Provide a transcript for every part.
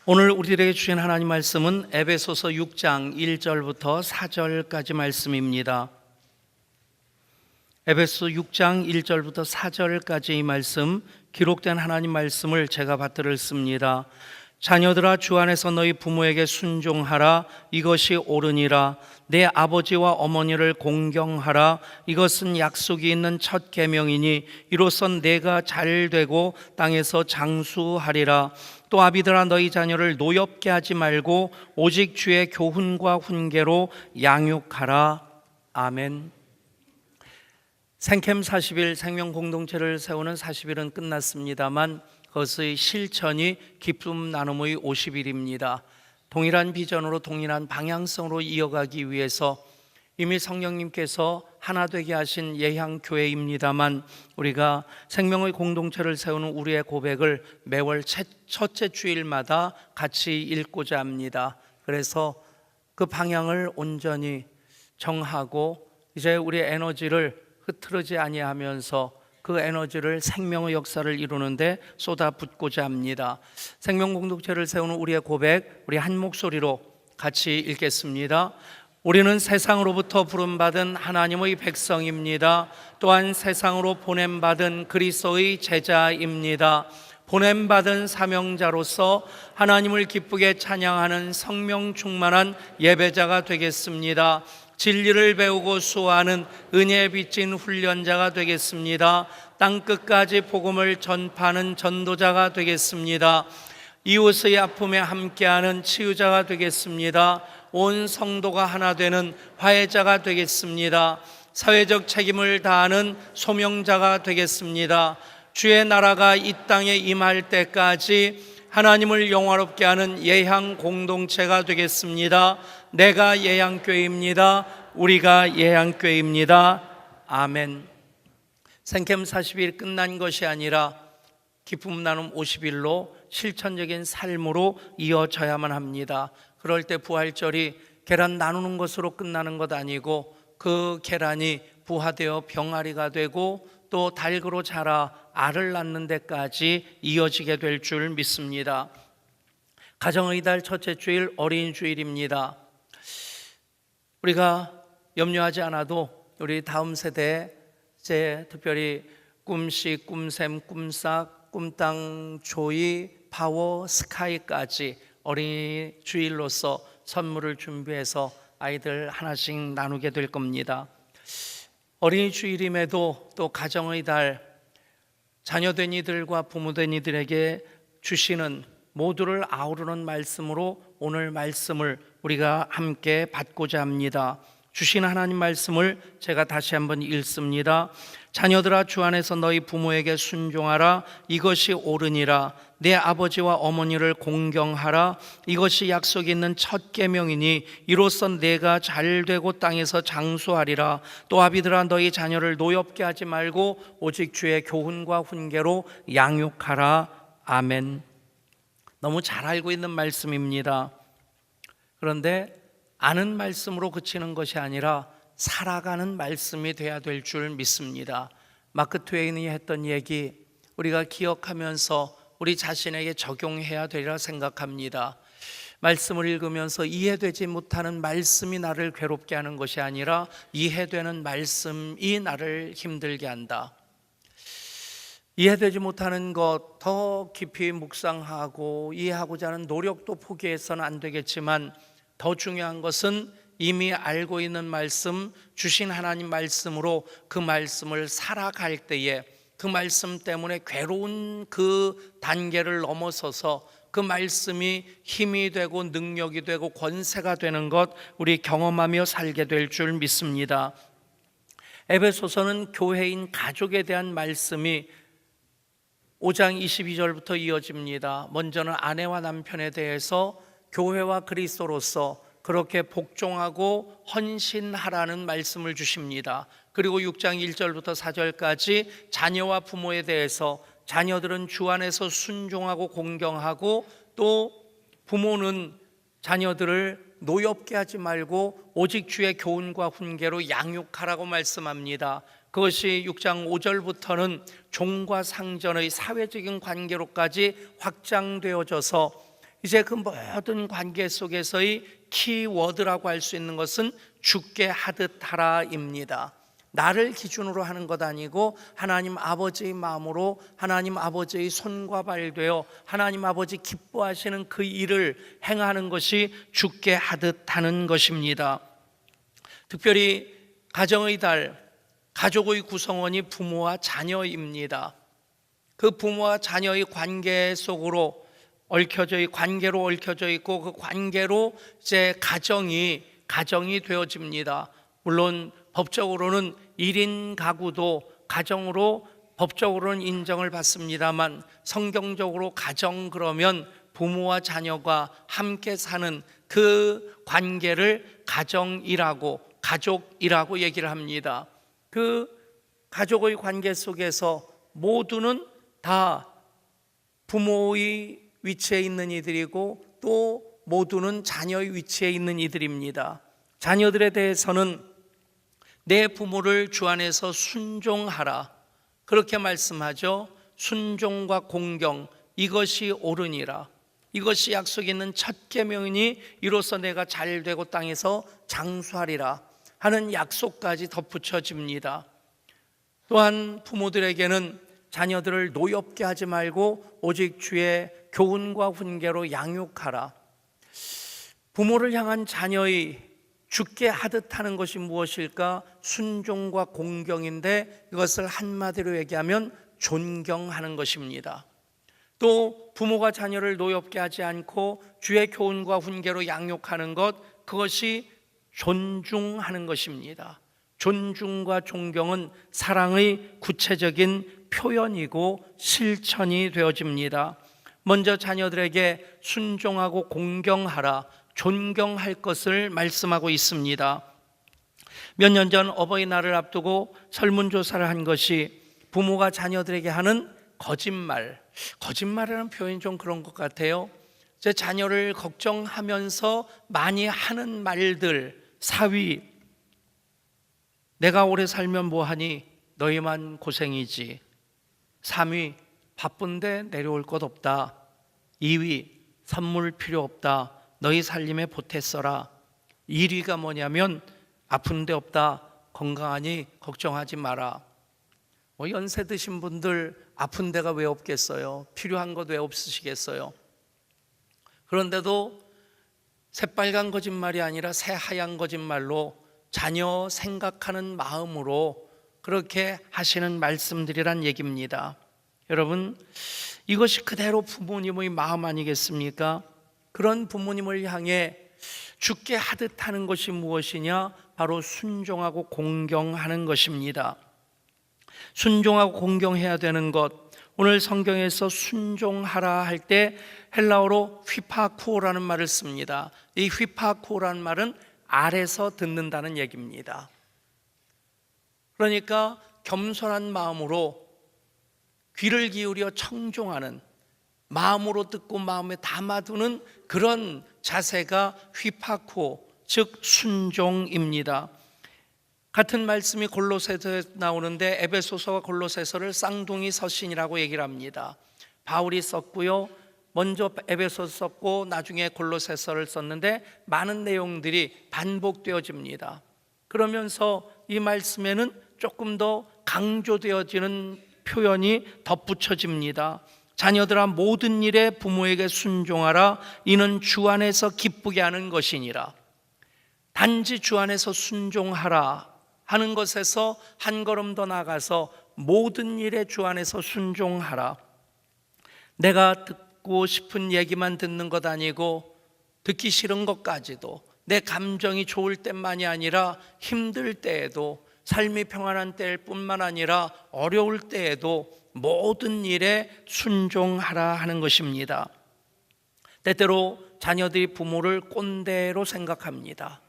오늘 우리에게 주신 하나님 말씀은 에베소서 6장 1절부터 4절까지 말씀입니다. 에베소 6장 1절부터 4절까지 이 말씀, 기록된 하나님 말씀을 제가 받들었습니다. 자녀들아, 주 안에서 너희 부모에게 순종하라. 이것이 옳으니라. 내 아버지와 어머니를 공경하라. 이것은 약속이 있는 첫 계명이니 이로써 내가 잘되고 땅에서 장수하리라. 또 아비들아, 너희 자녀를 노엽게 하지 말고 오직 주의 교훈과 훈계로 양육하라. 아멘. 생캠 40일 생명공동체를 세우는 40일은 끝났습니다만 그것의 실천이 기쁨 나눔의 50일입니다. 동일한 비전으로 동일한 방향성으로 이어가기 위해서 이미 성령님께서 하나 되게 하신 예향교회입니다만 우리가 생명의 공동체를 세우는 우리의 고백을 매월 첫째 주일마다 같이 읽고자 합니다. 그래서 그 방향을 온전히 정하고 이제 우리의 에너지를 흐트러지 아니하면서 그 에너지를 생명의 역사를 이루는데 쏟아붓고자 합니다. 생명공동체를 세우는 우리의 고백, 우리 한 목소리로 같이 읽겠습니다. 우리는 세상으로부터 부름받은 하나님의 백성입니다. 또한 세상으로 보냄받은 그리스도의 제자입니다. 보냄받은 사명자로서 하나님을 기쁘게 찬양하는 성령 충만한 예배자가 되겠습니다. 진리를 배우고 수호하는 은혜에 빚진 훈련자가 되겠습니다. 땅끝까지 복음을 전파하는 전도자가 되겠습니다. 이웃의 아픔에 함께하는 치유자가 되겠습니다. 온 성도가 하나 되는 화해자가 되겠습니다. 사회적 책임을 다하는 소명자가 되겠습니다. 주의 나라가 이 땅에 임할 때까지 하나님을 영화롭게 하는 예향 공동체가 되겠습니다. 내가 예향교회입니다. 우리가 예향교회입니다. 아멘. 생캠 40일 끝난 것이 아니라 기쁨 나눔 50일로 실천적인 삶으로 이어져야만 합니다. 그럴 때 부활절이 계란 나누는 것으로 끝나는 것 아니고 그 계란이 부화되어 병아리가 되고 또 닭으로 자라 알을 낳는 데까지 이어지게 될 줄 믿습니다. 가정의 달 첫째 주일 어린이 주일입니다. 우리가 염려하지 않아도 우리 다음 세대에 특별히 꿈씨, 꿈샘, 꿈싹, 꿈땅, 조이, 파워, 스카이까지 어린이 주일로서 선물을 준비해서 아이들 하나씩 나누게 될 겁니다. 어린이 주일임에도 또 가정의 달, 자녀된 이들과 부모된 이들에게 주시는 모두를 아우르는 말씀으로 오늘 말씀을 우리가 함께 받고자 합니다. 주신 하나님 말씀을 제가 다시 한번 읽습니다. 자녀들아, 주 안에서 너희 부모에게 순종하라. 이것이 옳으니라. 내 아버지와 어머니를 공경하라. 이것이 약속이 있는 첫 계명이니 이로써 내가 잘되고 땅에서 장수하리라. 또 아비들아, 너희 자녀를 노엽게 하지 말고 오직 주의 교훈과 훈계로 양육하라. 아멘. 너무 잘 알고 있는 말씀입니다. 그런데 아는 말씀으로 그치는 것이 아니라 살아가는 말씀이 돼야 될 줄 믿습니다. 마크 트웨인이 했던 얘기 우리가 기억하면서 우리 자신에게 적용해야 되리라 생각합니다. 말씀을 읽으면서 이해되지 못하는 말씀이 나를 괴롭게 하는 것이 아니라 이해되는 말씀이 나를 힘들게 한다. 이해되지 못하는 것 더 깊이 묵상하고 이해하고자 하는 노력도 포기해서는 안 되겠지만 더 중요한 것은 이미 알고 있는 말씀, 주신 하나님 말씀으로 그 말씀을 살아갈 때에 그 말씀 때문에 괴로운 그 단계를 넘어서서 그 말씀이 힘이 되고 능력이 되고 권세가 되는 것 우리 경험하며 살게 될 줄 믿습니다. 에베소서는 교회인 가족에 대한 말씀이 5장 22절부터 이어집니다. 먼저는 아내와 남편에 대해서 교회와 그리스도로서 그렇게 복종하고 헌신하라는 말씀을 주십니다. 그리고 6장 1절부터 4절까지 자녀와 부모에 대해서 자녀들은 주 안에서 순종하고 공경하고 또 부모는 자녀들을 노엽게 하지 말고 오직 주의 교훈과 훈계로 양육하라고 말씀합니다. 그것이 6장 5절부터는 종과 상전의 사회적인 관계로까지 확장되어져서 이제 그 모든 관계 속에서의 키워드라고 할 수 있는 것은 주께 하듯 하라입니다. 나를 기준으로 하는 것 아니고 하나님 아버지의 마음으로 하나님 아버지의 손과 발 되어 하나님 아버지 기뻐하시는 그 일을 행하는 것이 주께 하듯 하는 것입니다. 특별히 가정의 달, 가족의 구성원이 부모와 자녀입니다. 그 부모와 자녀의 관계 속으로 관계로 얽혀져 있고 그 관계로 이제 가정이 되어집니다. 물론 법적으로는 1인 가구도 가정으로 법적으로는 인정을 받습니다만 성경적으로 가정 그러면 부모와 자녀가 함께 사는 그 관계를 가족이라고 얘기를 합니다. 그 가족의 관계 속에서 모두는 다 부모의 위치에 있는 이들이고 또 모두는 자녀의 위치에 있는 이들입니다. 자녀들에 대해서는 내 부모를 주 안에서 순종하라 그렇게 말씀하죠. 순종과 공경 이것이 옳으니라. 이것이 약속 있는 첫 계명이니 이로써 내가 잘되고 땅에서 장수하리라 하는 약속까지 덧붙여집니다. 또한 부모들에게는 자녀들을 노엽게 하지 말고 오직 주의 교훈과 훈계로 양육하라. 부모를 향한 자녀의 주께 하듯 하는 것이 무엇일까? 순종과 공경인데 이것을 한마디로 얘기하면 존경하는 것입니다. 또 부모가 자녀를 노엽게 하지 않고 주의 교훈과 훈계로 양육하는 것, 그것이 존중하는 것입니다. 존중과 존경은 사랑의 구체적인 표현이고 실천이 되어집니다. 먼저 자녀들에게 순종하고 공경하라, 존경할 것을 말씀하고 있습니다. 몇 년 전 어버이날을 앞두고 설문조사를 한 것이 부모가 자녀들에게 하는 거짓말이라는 표현이 좀 그런 것 같아요. 제 자녀를 걱정하면서 많이 하는 말들, 4위, 내가 오래 살면 뭐하니 너희만 고생이지. 3위, 바쁜데 내려올 것 없다. 2위, 선물 필요 없다. 너희 살림에 보탰어라. 1위가 뭐냐면 아픈 데 없다. 건강하니 걱정하지 마라. 연세 드신 분들 아픈 데가 왜 없겠어요? 필요한 것 왜 없으시겠어요? 그런데도 새빨간 거짓말이 아니라 새하얀 거짓말로 자녀 생각하는 마음으로 그렇게 하시는 말씀들이란 얘기입니다. 여러분, 이것이 그대로 부모님의 마음 아니겠습니까? 그런 부모님을 향해 주께 하듯 하는 것이 무엇이냐? 바로 순종하고 공경하는 것입니다. 순종하고 공경해야 되는 것, 오늘 성경에서 순종하라 할 때 헬라어로 휘파쿠오라는 말을 씁니다. 이 휘파쿠오라는 말은 아래서 듣는다는 얘기입니다. 그러니까 겸손한 마음으로 귀를 기울여 청종하는, 마음으로 듣고 마음에 담아두는 그런 자세가 휘파쿠오, 즉 순종입니다. 같은 말씀이 골로새서에 나오는데 에베소서와 골로새서를 쌍둥이 서신이라고 얘기를 합니다. 바울이 썼고요, 먼저 에베소서 썼고 나중에 골로새서를 썼는데 많은 내용들이 반복되어집니다. 그러면서 이 말씀에는 조금 더 강조되어지는 표현이 덧붙여집니다. 자녀들아 모든 일에 부모에게 순종하라. 이는 주 안에서 기쁘게 하는 것이니라. 단지 주 안에서 순종하라 하는 것에서 한 걸음 더 나가서 모든 일에 주 안에서 순종하라. 내가 듣고 싶은 얘기만 듣는 것 아니고 듣기 싫은 것까지도, 내 감정이 좋을 때만이 아니라 힘들 때에도, 삶이 평안한 때일 뿐만 아니라 어려울 때에도 모든 일에 순종하라 하는 것입니다. 때때로 자녀들이 부모를 꼰대로 생각합니다.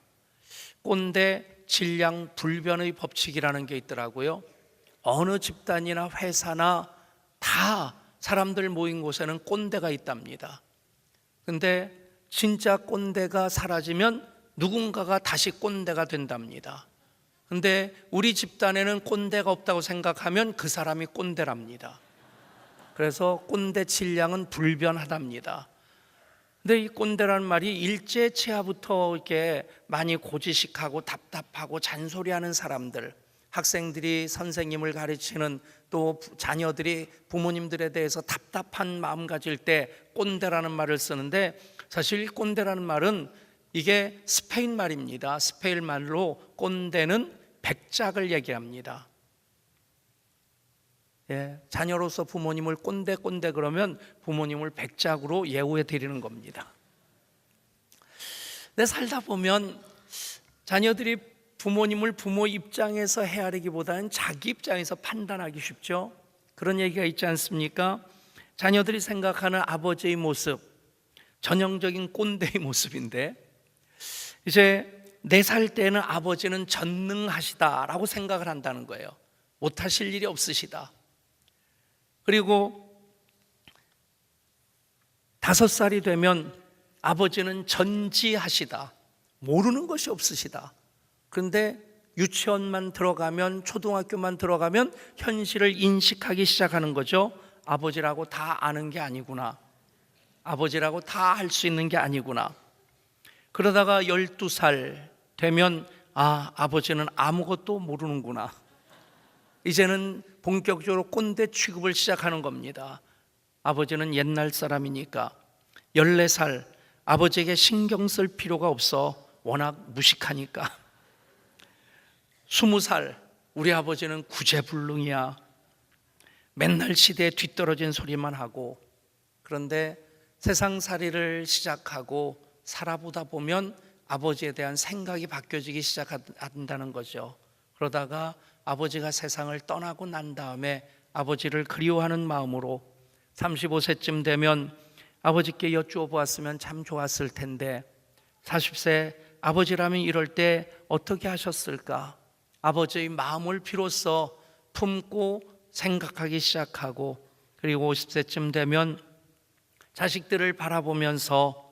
꼰대 질량 불변의 법칙이라는 게 있더라고요. 어느 집단이나 회사나 다 사람들 모인 곳에는 꼰대가 있답니다. 근데 진짜 꼰대가 사라지면 누군가가 다시 꼰대가 된답니다. 근데 우리 집단에는 꼰대가 없다고 생각하면 그 사람이 꼰대랍니다. 그래서 꼰대 질량은 불변하답니다. 근데 이 꼰대라는 말이 일제치하부터 이렇게 많이 고지식하고 답답하고 잔소리하는 사람들, 학생들이 선생님을 가르치는, 또 자녀들이 부모님들에 대해서 답답한 마음 가질 때 꼰대라는 말을 쓰는데, 사실 이 꼰대라는 말은 이게 스페인 말입니다. 스페인 말로 꼰대는 백작을 얘기합니다. 자녀로서 부모님을 꼰대 그러면 부모님을 백작으로 예우해 드리는 겁니다. 근데 살다 보면 자녀들이 부모님을 부모 입장에서 헤아리기보다는 자기 입장에서 판단하기 쉽죠. 그런 얘기가 있지 않습니까? 자녀들이 생각하는 아버지의 모습, 전형적인 꼰대의 모습인데, 이제 4살 때는 아버지는 전능하시다라고 생각을 한다는 거예요. 못하실 일이 없으시다. 그리고 5살이 되면 아버지는 전지하시다. 모르는 것이 없으시다. 그런데 유치원만 들어가면, 초등학교만 들어가면 현실을 인식하기 시작하는 거죠. 아버지라고 다 아는 게 아니구나. 아버지라고 다 할 수 있는 게 아니구나. 그러다가 12살 되면 아버지는 아무것도 모르는구나. 이제는 본격적으로 꼰대 취급을 시작하는 겁니다. 아버지는 옛날 사람이니까. 14살, 아버지에게 신경 쓸 필요가 없어. 워낙 무식하니까. 20살, 우리 아버지는 구제불능이야. 맨날 시대에 뒤떨어진 소리만 하고. 그런데 세상살이를 시작하고 살아보다 보면 아버지에 대한 생각이 바뀌어지기 시작한다는 거죠. 그러다가 아버지가 세상을 떠나고 난 다음에 아버지를 그리워하는 마음으로 35세쯤 되면 아버지께 여쭈어 보았으면 참 좋았을 텐데, 40세 아버지라면 이럴 때 어떻게 하셨을까? 아버지의 마음을 비로소 품고 생각하기 시작하고, 그리고 50세쯤 되면 자식들을 바라보면서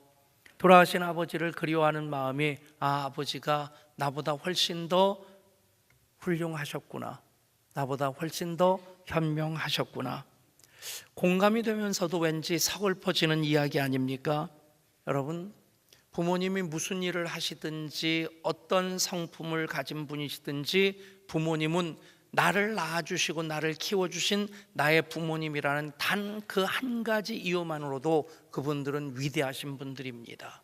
돌아가신 아버지를 그리워하는 마음이, 아버지가 나보다 훨씬 더 훌륭하셨구나. 나보다 훨씬 더 현명하셨구나. 공감이 되면서도 왠지 서글퍼지는 이야기 아닙니까? 여러분, 부모님이 무슨 일을 하시든지 어떤 성품을 가진 분이시든지 부모님은 나를 낳아주시고 나를 키워주신 나의 부모님이라는 단 그 한 가지 이유만으로도 그분들은 위대하신 분들입니다.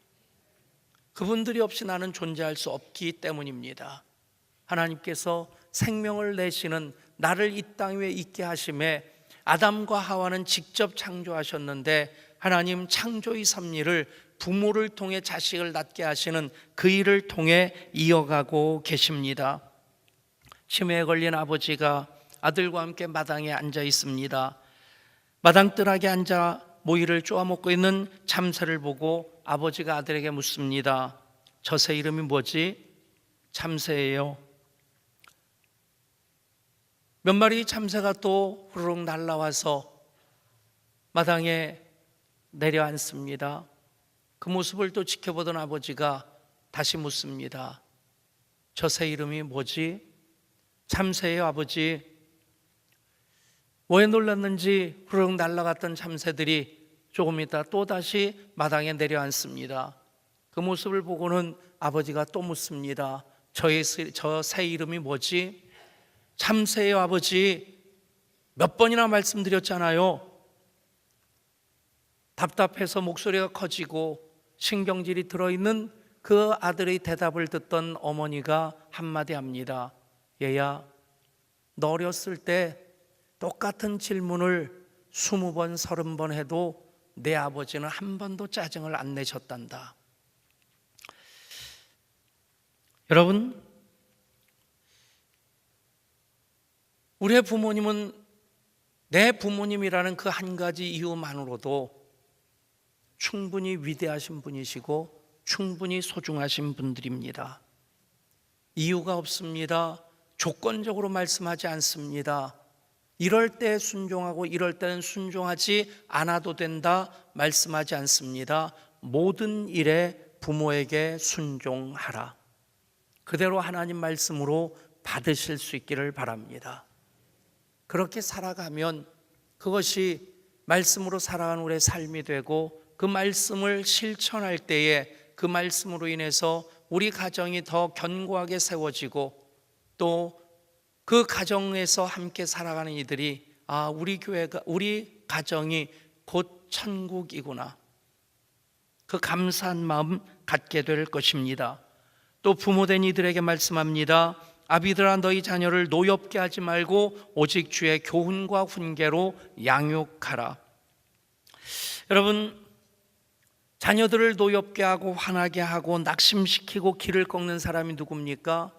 그분들이 없이 나는 존재할 수 없기 때문입니다. 하나님께서 생명을 내시는 나를 이 땅 위에 있게 하심에 아담과 하와는 직접 창조하셨는데, 하나님 창조의 섭리를 부모를 통해 자식을 낳게 하시는 그 일을 통해 이어가고 계십니다. 치매에 걸린 아버지가 아들과 함께 마당에 앉아 있습니다. 마당뜰하게 앉아 모이를 쪼아먹고 있는 참새를 보고 아버지가 아들에게 묻습니다. 저 새 이름이 뭐지? 참새예요. 몇 마리 참새가 또 후루룩 날아와서 마당에 내려앉습니다. 그 모습을 또 지켜보던 아버지가 다시 묻습니다. 저 새 이름이 뭐지? 참새예요, 아버지. 왜 놀랐는지 후루룩 날아갔던 참새들이 조금 있다 또 다시 마당에 내려앉습니다. 그 모습을 보고는 아버지가 또 묻습니다. 저 새 이름이 뭐지? 참새예요, 아버지. 몇 번이나 말씀드렸잖아요. 답답해서 목소리가 커지고 신경질이 들어있는 그 아들의 대답을 듣던 어머니가 한마디 합니다. 얘야, 너 어렸을 때 똑같은 질문을 20번, 30번 해도 내 아버지는 한 번도 짜증을 안 내셨단다. 여러분, 우리의 부모님은 내 부모님이라는 그 한 가지 이유만으로도 충분히 위대하신 분이시고 충분히 소중하신 분들입니다. 이유가 없습니다. 조건적으로 말씀하지 않습니다. 이럴 때 순종하고 이럴 때는 순종하지 않아도 된다 말씀하지 않습니다. 모든 일에 부모에게 순종하라. 그대로 하나님 말씀으로 받으실 수 있기를 바랍니다. 그렇게 살아가면 그것이 말씀으로 살아가는 우리의 삶이 되고 그 말씀을 실천할 때에 그 말씀으로 인해서 우리 가정이 더 견고하게 세워지고 또 그 가정에서 함께 살아가는 이들이 우리 교회가, 우리 가정이 곧 천국이구나, 그 감사한 마음 갖게 될 것입니다. 또 부모된 이들에게 말씀합니다. 아비들아, 너희 자녀를 노엽게 하지 말고 오직 주의 교훈과 훈계로 양육하라. 여러분, 자녀들을 노엽게 하고 화나게 하고 낙심시키고 길을 꺾는 사람이 누굽니까?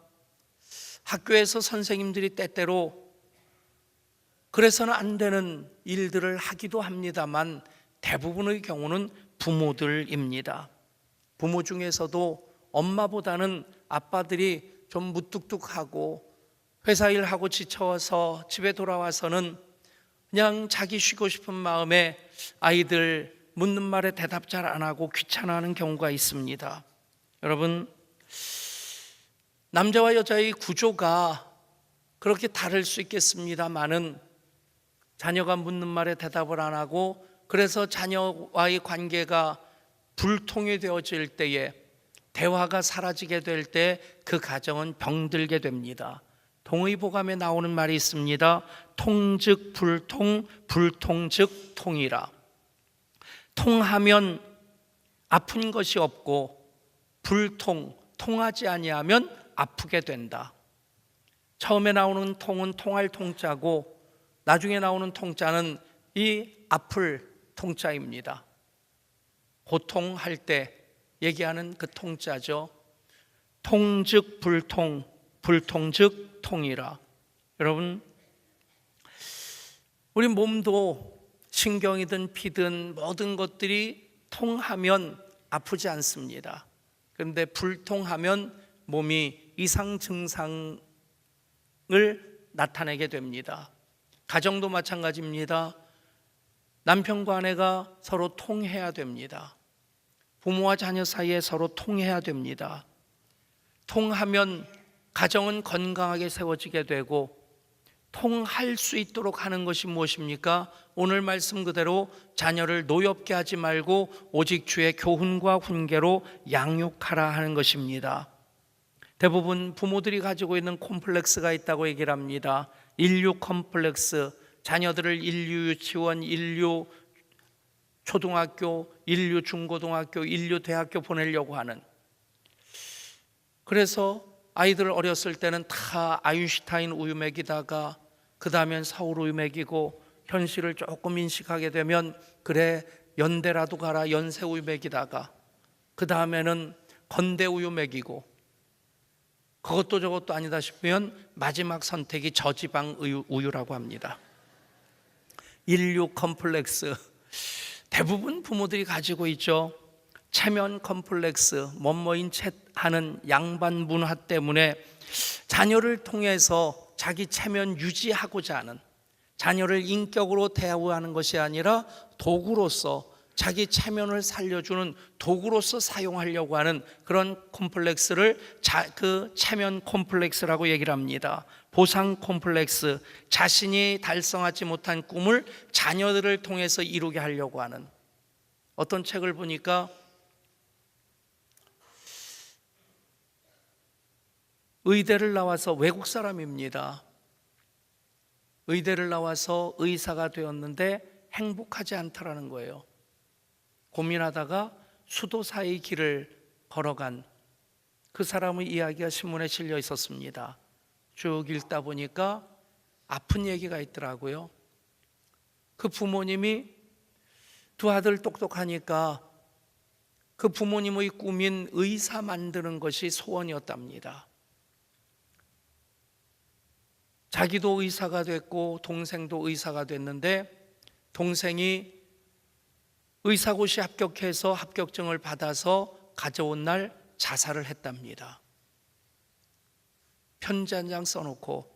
학교에서 선생님들이 때때로 그래서는 안 되는 일들을 하기도 합니다만 대부분의 경우는 부모들입니다. 부모 중에서도 엄마보다는 아빠들이 좀 무뚝뚝하고 회사 일하고 지쳐서 집에 돌아와서는 그냥 자기 쉬고 싶은 마음에 아이들 묻는 말에 대답 잘 안 하고 귀찮아하는 경우가 있습니다. 여러분, 남자와 여자의 구조가 그렇게 다를 수 있겠습니다만은 자녀가 묻는 말에 대답을 안 하고 그래서 자녀와의 관계가 불통이 되어질 때에, 대화가 사라지게 될 때 그 가정은 병들게 됩니다. 동의보감에 나오는 말이 있습니다. 통즉 불통, 불통즉 통이라. 통하면 아픈 것이 없고 통하지 아니하면 아프게 된다. 처음에 나오는 통은 통할 통자고 나중에 나오는 통자는 이 아플 통자입니다. 고통할 때 얘기하는 그 통자죠. 통즉 불통, 불통즉 통이라. 여러분, 우리 몸도 신경이든 피든 모든 것들이 통하면 아프지 않습니다. 그런데 불통하면 몸이 이상 증상을 나타내게 됩니다. 가정도 마찬가지입니다. 남편과 아내가 서로 통해야 됩니다. 부모와 자녀 사이에 서로 통해야 됩니다. 통하면 가정은 건강하게 세워지게 되고, 통할 수 있도록 하는 것이 무엇입니까? 오늘 말씀 그대로 자녀를 노엽게 하지 말고 오직 주의 교훈과 훈계로 양육하라 하는 것입니다. 대부분 부모들이 가지고 있는 콤플렉스가 있다고 얘기를 합니다. 인류 콤플렉스, 자녀들을 인류 유치원, 인류 초등학교, 인류 중고등학교, 인류 대학교 보내려고 하는. 그래서 아이들 어렸을 때는 다 아인슈타인 우유 먹이다가 그 다음엔 서울 우유 먹이고 현실을 조금 인식하게 되면 그래 연대라도 가라 연세 우유 먹이다가 그 다음에는 건대 우유 먹이고 그것도 저것도 아니다 싶으면 마지막 선택이 저지방 우유라고 합니다. 인류 컴플렉스 대부분 부모들이 가지고 있죠. 체면 컴플렉스, 뭐뭐인 챗 하는 양반 문화 때문에 자녀를 통해서 자기 체면 유지하고자 하는, 자녀를 인격으로 대우하는 것이 아니라 도구로서 자기 체면을 살려주는 도구로서 사용하려고 하는 그런 콤플렉스를 그 체면 콤플렉스라고 얘기를 합니다. 보상 콤플렉스, 자신이 달성하지 못한 꿈을 자녀들을 통해서 이루게 하려고 하는. 어떤 책을 보니까 의대를 나와서, 외국 사람입니다. 의대를 나와서 의사가 되었는데 행복하지 않다라는 거예요. 고민하다가 수도사의 길을 걸어간 그 사람의 이야기가 신문에 실려 있었습니다. 쭉 읽다 보니까 아픈 얘기가 있더라고요. 그 부모님이 두 아들 똑똑하니까 그 부모님의 꿈인 의사 만드는 것이 소원이었답니다. 자기도 의사가 됐고 동생도 의사가 됐는데 동생이 의사고시 합격해서 합격증을 받아서 가져온 날 자살을 했답니다. 편지 한 장 써놓고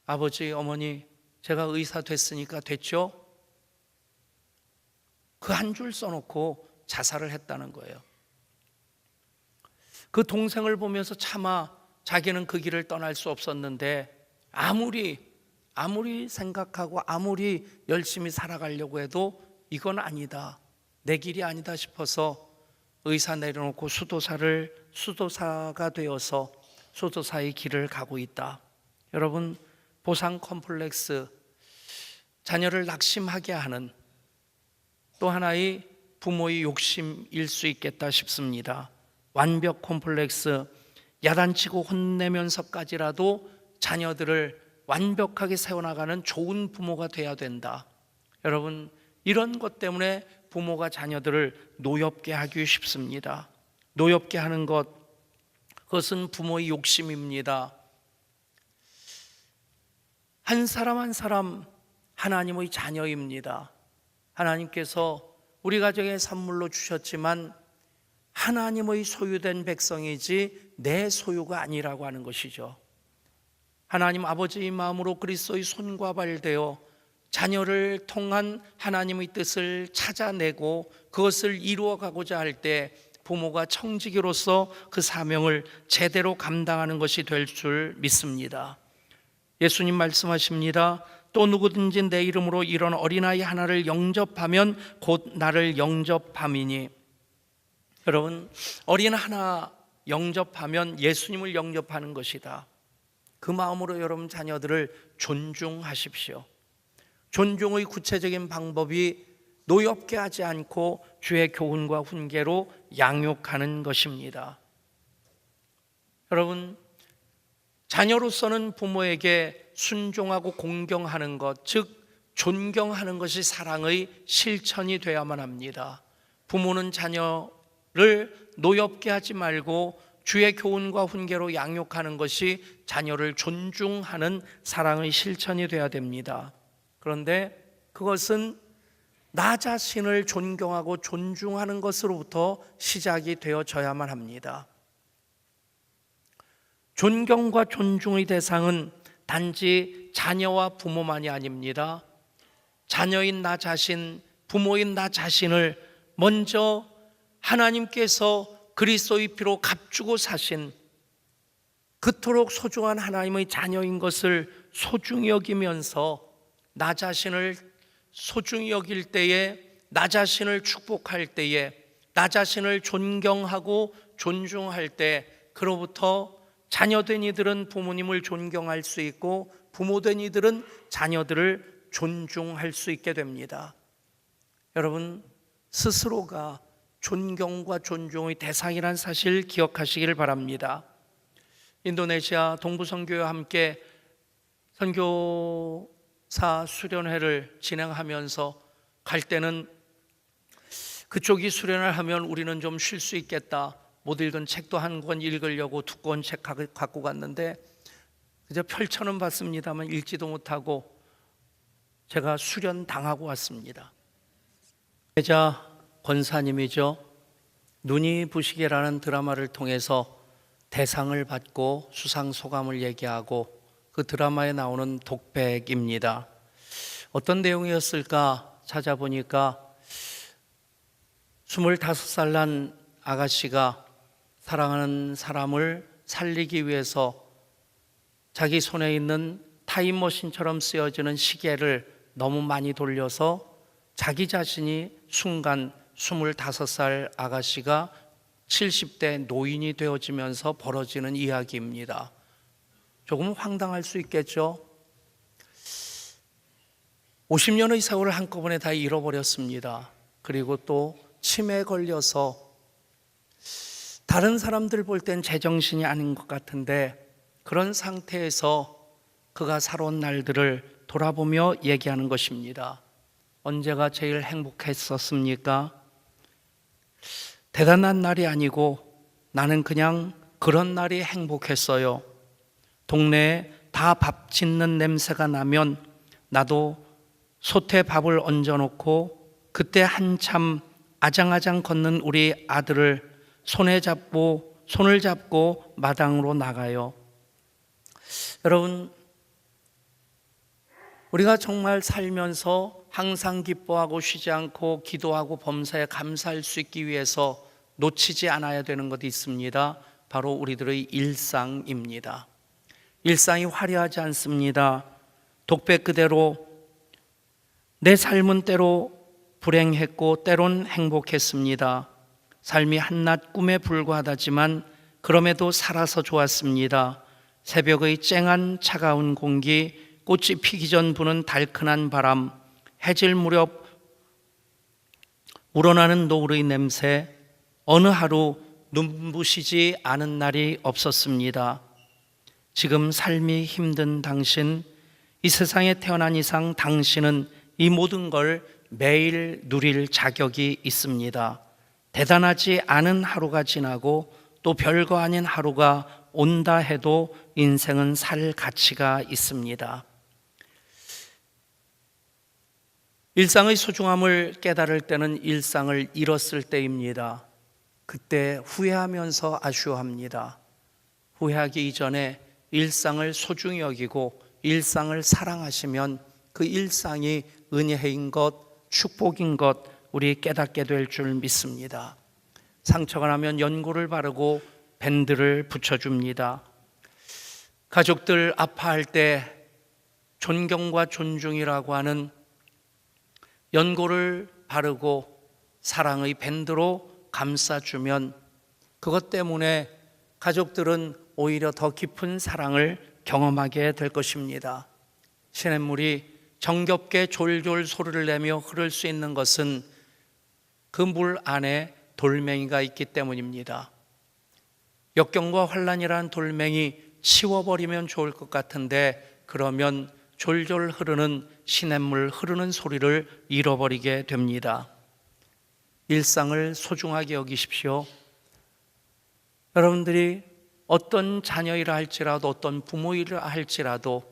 아버지, 어머니, 제가 의사 됐으니까 됐죠? 그 한 줄 써놓고 자살을 했다는 거예요. 그 동생을 보면서 차마 자기는 그 길을 떠날 수 없었는데 아무리 생각하고 아무리 열심히 살아가려고 해도 이건 아니다. 내 길이 아니다 싶어서 의사 내려놓고 수도사가 되어서 수도사의 길을 가고 있다. 여러분, 보상 컴플렉스, 자녀를 낙심하게 하는 또 하나의 부모의 욕심일 수 있겠다 싶습니다. 완벽 콤플렉스, 야단치고 혼내면서까지라도 자녀들을 완벽하게 세워나가는 좋은 부모가 돼야 된다. 여러분, 이런 것 때문에 부모가 자녀들을 노엽게 하기 쉽습니다. 노엽게 하는 것, 그것은 부모의 욕심입니다. 한 사람 한 사람 하나님의 자녀입니다. 하나님께서 우리 가정에 선물로 주셨지만 하나님의 소유된 백성이지 내 소유가 아니라고 하는 것이죠. 하나님 아버지의 마음으로 그리스도의 손과 발 되어 자녀를 통한 하나님의 뜻을 찾아내고 그것을 이루어가고자 할 때 부모가 청지기로서 그 사명을 제대로 감당하는 것이 될 줄 믿습니다. 예수님 말씀하십니다. 또 누구든지 내 이름으로 이런 어린아이 하나를 영접하면 곧 나를 영접함이니. 여러분, 어린 하나 영접하면 예수님을 영접하는 것이다. 그 마음으로 여러분 자녀들을 존중하십시오. 존중의 구체적인 방법이 노엽게 하지 않고 주의 교훈과 훈계로 양육하는 것입니다. 여러분, 자녀로서는 부모에게 순종하고 공경하는 것, 즉 존경하는 것이 사랑의 실천이 되어야만 합니다. 부모는 자녀를 노엽게 하지 말고 주의 교훈과 훈계로 양육하는 것이 자녀를 존중하는 사랑의 실천이 되어야 됩니다. 그런데 그것은 나 자신을 존경하고 존중하는 것으로부터 시작이 되어져야만 합니다. 존경과 존중의 대상은 단지 자녀와 부모만이 아닙니다. 자녀인 나 자신, 부모인 나 자신을 먼저 하나님께서 그리스도의 피로 값주고 사신 그토록 소중한 하나님의 자녀인 것을 소중히 여기면서 나 자신을 소중히 여길 때에, 나 자신을 축복할 때에, 나 자신을 존경하고 존중할 때, 그로부터 자녀된 이들은 부모님을 존경할 수 있고 부모된 이들은 자녀들을 존중할 수 있게 됩니다. 여러분, 스스로가 존경과 존중의 대상이란 사실 기억하시기를 바랍니다. 인도네시아 동부선교회와 함께 선교사 수련회를 진행하면서 갈 때는 그쪽이 수련을 하면 우리는 좀 쉴 수 있겠다, 못 읽은 책도 한 권 읽으려고 두꺼운 책 갖고 갔는데 그저 펼쳐는 봤습니다만 읽지도 못하고 제가 수련 당하고 왔습니다. 제자 권사님이죠. 눈이 부시게라는 드라마를 통해서 대상을 받고 수상 소감을 얘기하고 그 드라마에 나오는 독백입니다. 어떤 내용이었을까 찾아보니까 25살 난 아가씨가 사랑하는 사람을 살리기 위해서 자기 손에 있는 타임머신처럼 쓰여지는 시계를 너무 많이 돌려서 자기 자신이 순간 25살 아가씨가 70대 노인이 되어지면서 벌어지는 이야기입니다. 조금 황당할 수 있겠죠. 50년의 세월을 한꺼번에 다 잃어버렸습니다. 그리고 또 치매에 걸려서 다른 사람들 볼 땐 제정신이 아닌 것 같은데 그런 상태에서 그가 살아온 날들을 돌아보며 얘기하는 것입니다. 언제가 제일 행복했었습니까? 대단한 날이 아니고 나는 그냥 그런 날이 행복했어요. 동네에 다 밥 짓는 냄새가 나면 나도 솥에 밥을 얹어놓고 그때 한참 아장아장 걷는 우리 아들을 손을 잡고 마당으로 나가요. 여러분, 우리가 정말 살면서 항상 기뻐하고 쉬지 않고 기도하고 범사에 감사할 수 있기 위해서 놓치지 않아야 되는 것이 있습니다. 바로 우리들의 일상입니다. 일상이 화려하지 않습니다. 독백 그대로 내 삶은 때로 불행했고 때론 행복했습니다. 삶이 한낮 꿈에 불과하다지만 그럼에도 살아서 좋았습니다. 새벽의 쨍한 차가운 공기, 꽃이 피기 전 부는 달큰한 바람, 해질 무렵 우러나는 노을의 냄새, 어느 하루 눈부시지 않은 날이 없었습니다. 지금 삶이 힘든 당신, 이 세상에 태어난 이상 당신은 이 모든 걸 매일 누릴 자격이 있습니다. 대단하지 않은 하루가 지나고 또 별거 아닌 하루가 온다 해도 인생은 살 가치가 있습니다. 일상의 소중함을 깨달을 때는 일상을 잃었을 때입니다. 그때 후회하면서 아쉬워합니다. 후회하기 이전에 일상을 소중히 여기고 일상을 사랑하시면 그 일상이 은혜인 것, 축복인 것 우리 깨닫게 될 줄 믿습니다. 상처가 나면 연고를 바르고 밴드를 붙여줍니다. 가족들 아파할 때 존경과 존중이라고 하는 연고를 바르고 사랑의 밴드로 감싸주면 그것 때문에 가족들은 오히려 더 깊은 사랑을 경험하게 될 것입니다. 시냇물이 정겹게 졸졸 소리를 내며 흐를 수 있는 것은 그 물 안에 돌멩이가 있기 때문입니다. 역경과 환난이란 돌멩이 치워버리면 좋을 것 같은데 그러면 졸졸 흐르는 시냇물 흐르는 소리를 잃어버리게 됩니다. 일상을 소중하게 여기십시오. 여러분들이 어떤 자녀이라 할지라도 어떤 부모이라 할지라도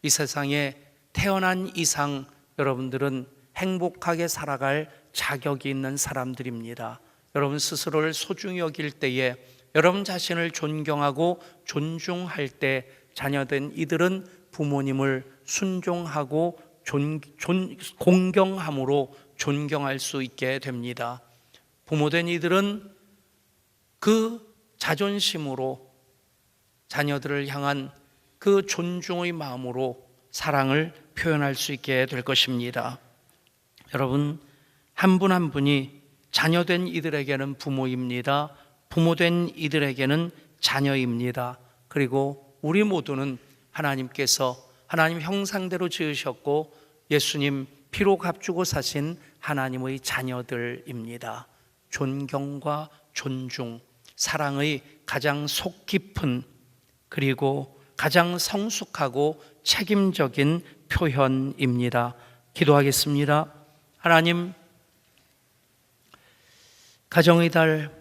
이 세상에 태어난 이상 여러분들은 행복하게 살아갈 자격이 있는 사람들입니다. 여러분 스스로를 소중히 여길 때에 여러분 자신을 존경하고 존중할 때 자녀된 이들은 부모님을 순종하고 공경함으로 존경할 수 있게 됩니다. 부모된 이들은 그 자존심으로 자녀들을 향한 그 존중의 마음으로 사랑을 표현할 수 있게 될 것입니다. 여러분 한 분 한 분이 자녀된 이들에게는 부모입니다. 부모된 이들에게는 자녀입니다. 그리고 우리 모두는 하나님께서 하나님 형상대로 지으셨고 예수님 피로 값주고 사신 하나님의 자녀들입니다. 존경과 존중, 사랑의 가장 속 깊은 그리고 가장 성숙하고 책임적인 표현입니다. 기도하겠습니다. 하나님, 가정의 달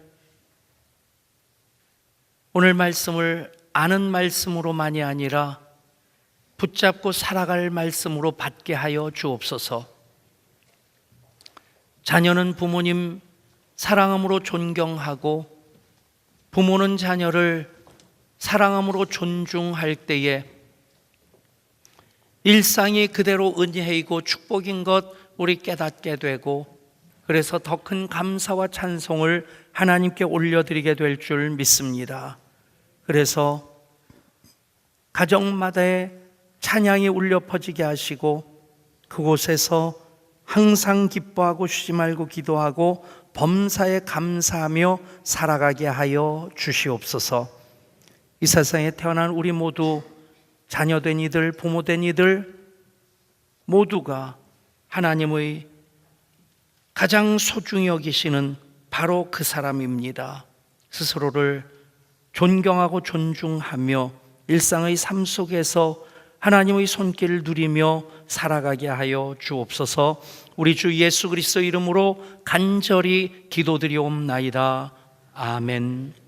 오늘 말씀을 아는 말씀으로만이 아니라 붙잡고 살아갈 말씀으로 받게 하여 주옵소서. 자녀는 부모님 사랑함으로 존경하고 부모는 자녀를 사랑함으로 존중할 때에 일상이 그대로 은혜이고 축복인 것 우리 깨닫게 되고 그래서 더 큰 감사와 찬송을 하나님께 올려드리게 될 줄 믿습니다. 그래서 가정마다의 찬양이 울려 퍼지게 하시고 그곳에서 항상 기뻐하고 쉬지 말고 기도하고 범사에 감사하며 살아가게 하여 주시옵소서. 이 세상에 태어난 우리 모두 자녀된 이들, 부모된 이들 모두가 하나님의 가장 소중히 여기시는 바로 그 사람입니다. 스스로를 존경하고 존중하며 일상의 삶 속에서 하나님의 손길을 누리며 살아가게 하여 주옵소서. 우리 주 예수 그리스도 이름으로 간절히 기도드리옵나이다. 아멘.